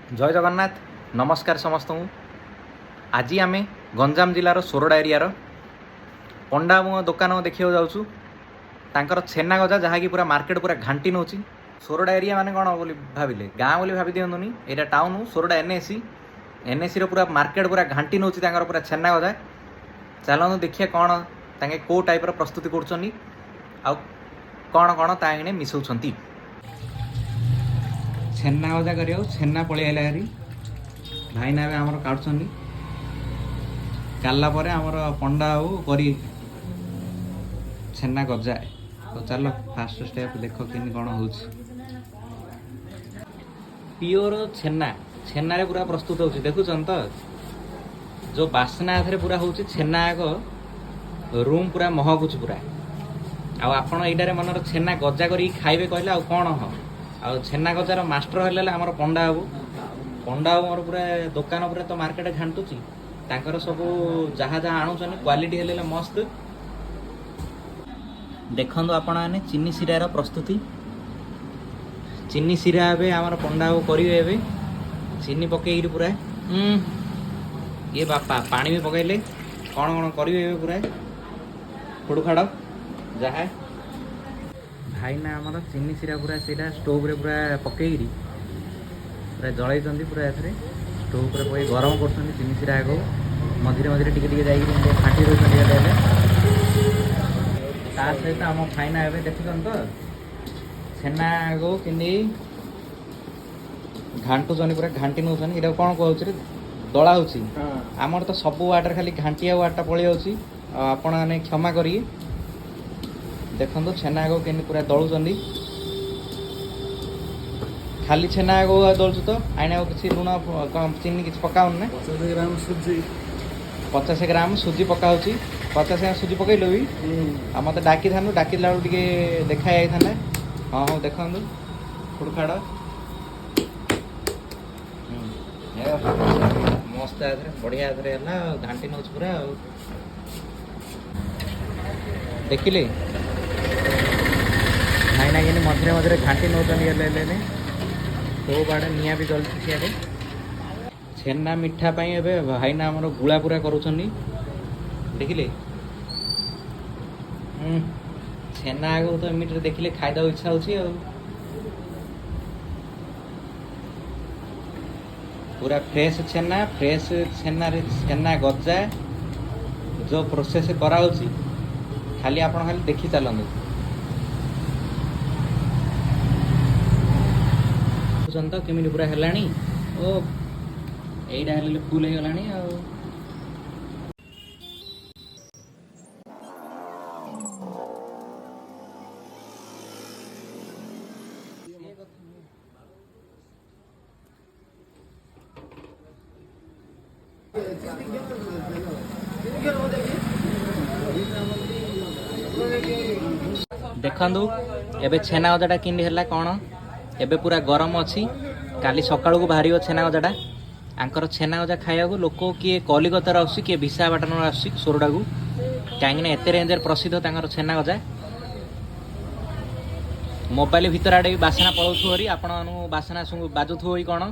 जय जगन्नाथ नमस्कार समस्त को। आज आम गंजाम जिलार सोरडा एरियार पंडा दुकान देखा जाऊँ तांकर छेना गजा जहाँकि पूरा मार्केट पूरा घाटी नौ। सोरडा एरिया माने कौन बोली भाविले गाँ बोली भावी दिंतुनि यहाँ टाउन सोरडा एनएसी पूरा मार्केट पूरा घाटी नौ पूरा छेना गजा। चलते देखिए कौन तांके कौ टाइप प्रस्तुति कर कौन कौन तांगे मिसाउछंती। छेना गजा करियो छेना पलि आइला हरी भाईना भी आमर काटुछंती काला परे आमर पंडा आउ करी छेना गजा। तो चलो फास्ट स्टेप देख कि कौन हो प्योर छेना छेना रे पूरा प्रस्तुत हो देखुन तो जो बास्ना थे पूरा हो छेना आग रूम पूरा महकुच पूरा आपण यहाँ मनर छेना गजा कर खाइबे कहले आ कौन हाँ आ छेना गजार मास्टर हेल्ला आमर पंडा बाबू मोर पूरा दुकान पूरा तो मार्केट घाटुची तांकर सब जहाँ जहाँ आणुचन क्वालिटी हेल्ले मस्त। देखंतु आपण मैंने चीनी सिरार प्रस्तुति चीनी सिरा ए आमर पंडा बाबू करेंगे चीनी पकई पूरा ये बापा पानी भी पकईले कौन कौन करेंगे पूरा खुड़ खाड़ जहाँ भाईना आमर चीनी सिरा पूरा से स्टोव रे पूरा पकईरी पूरा जलई पूरा ए स्टोव पर पकई गरम कर चीनी सिरा आग मझे मझे टे जाइए फाटी रोचे ता सहित आम भाईना ए देखुन तो छेना आग कि घाटुचन पूरा घाटी नौ ये कौन कहूँ दला आमर तो सब वाटर खाली घाटिया वाटा पलि जाऊँगी आपण मैंने क्षमा करिए। देखो छेना आग के पूरा दलुचंदी खाली छेना आग दलुच तो आईना किसी लुण चीनी किसी पकाउन ना 50 ग्राम सुजी पकाऊ 50 ग्राम सुजी पकईल भी आ मत डाकी था डाकिला टे देखा जाता हाँ हाँ देखु खुड़खाड़ मस्त बढ़िया घाटी नौ पूरा देखिले भाईना कि मझे मझे घाटी नौ तो बाड़े निआ भी जलती सियारे छेना मिठा ए भाईना आमर गुला पूरा करुँच देखिले छेना आग तो एमती देखिले खाईदे इच्छा हो पूरा फ्रेश छेना रे छेना गजा जो प्रोसेस कराऊँगी खाली आप खाली देखी चलते तो केमी पूरा है ओ यही फुल हो गला देखु एबे छेना गजाटा कि कौन एबे पूरा गरम अच्छी काली सकाळू को बाहर छेना गजाटा आंकर छेना गजा खाया लोक किए कलिकतार आस किए विशाखापाटन आस सोरडा को कहीं एत रेंजर प्रसिद्ध तांकर छेना गजा मोबाइल भितर आड़े भी बासना पलाऊ आपण बासना बाजुथु कौन